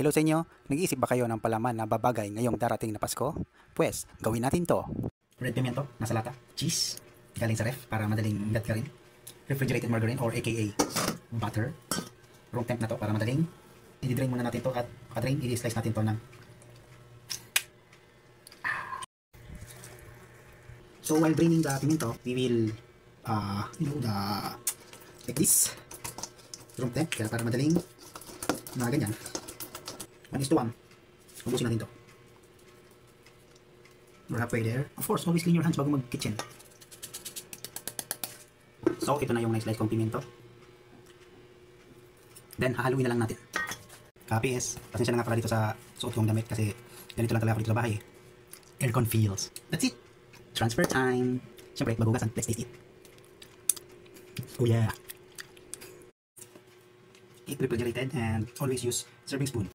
Hello sa inyo, nag-iisip ba kayo ng palaman na babagay ngayong darating na Pasko? Pwes, gawin natin to. Red pimiento, nasa lata. Cheese, galing sa ref para madaling gat ka rin. Refrigerated margarine or aka butter. Room temp na to para madaling. I-drain muna natin to at pagka-drain, i-slice natin to ng So while draining the pimiento, we will like this. Room temp, kaya para madaling na ganyan. 1:1. Ubusin natin to. We're halfway there. Of course, always clean your hands bago mag-kitchen. So, ito na yung nice slice kong pimiento. Then, hahaluin na lang natin. KPS, pasensya na nga pala dito sa suot kong damit kasi ganito lang talaga ako dito sa bahay. Aircon feels. That's it. Transfer time. Siyempre, magugasan. Let's taste it. Oh yeah. Eat refrigerated and always use serving spoon.